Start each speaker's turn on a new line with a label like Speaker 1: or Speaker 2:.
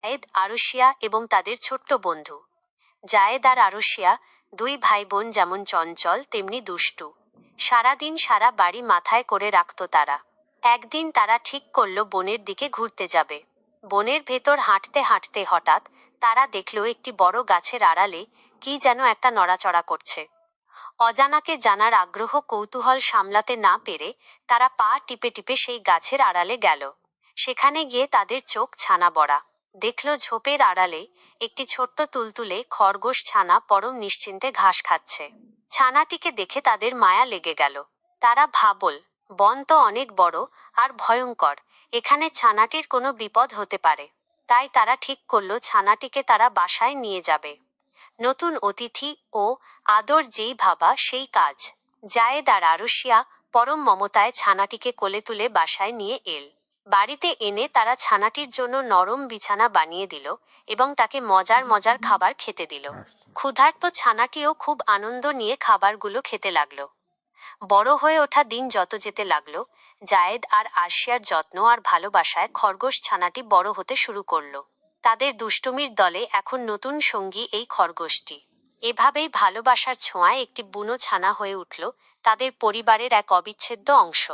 Speaker 1: জায়েদ, আরশিয়া এবং তাদের ছোট্ট বন্ধু। জায়েদ আর আরশিয়া দুই ভাই বোন যেমন চঞ্চল তেমনি দুষ্টু। সারাদিন সারা বাড়ি মাথায় করে রাখত তারা। একদিন তারা ঠিক করল বনের দিকে ঘুরতে যাবে। বনের ভেতর হাঁটতে হাঁটতে হঠাৎ তারা দেখল একটি বড় গাছের আড়ালে কি যেন একটা নড়াচড়া করছে। অজানাকে জানার আগ্রহ কৌতূহল সামলাতে না পেরে তারা পা টিপে টিপে সেই গাছের আড়ালে গেল। সেখানে গিয়ে তাদের চোখ ছানা বড়া। দেখল ঝোপের আড়ালে একটি ছোট্ট তুলতুলে খরগোশ ছানা পরম নিশ্চিন্তে ঘাস খাচ্ছে। ছানাটিকে দেখে তাদের মায়া লেগে গেল। তারা ভাবল, বন তো অনেক বড় আর ভয়ঙ্কর, এখানে ছানাটির কোনো বিপদ হতে পারে। তাই তারা ঠিক করল ছানাটিকে তারা বাসায় নিয়ে যাবে। নতুন অতিথি ও আদর যেই ভাবা সেই কাজ। জায়েদ আর আরশিয়া পরম মমতায় ছানাটিকে কোলে তুলে বাসায় নিয়ে এল। বাড়িতে এনে তারা ছানাটির জন্য নরম বিছানা বানিয়ে দিল এবং তাকে মজার মজার খাবার খেতে দিল। ক্ষুধার্ত ছানাটিও খুব আনন্দ নিয়ে খাবারগুলো খেতে লাগলো। বড় হয়ে ওঠা দিন যত যেতে লাগলো, জায়েদ আর আরশিয়ার যত্ন আর ভালোবাসায় খরগোশ ছানাটি বড় হতে শুরু করলো। তাদের দুষ্টুমির দলে এখন নতুন সঙ্গী এই খরগোশটি। এভাবেই ভালোবাসার ছোঁয়ায় একটি বুনো ছানা হয়ে উঠল তাদের পরিবারের এক অবিচ্ছেদ্য অংশ।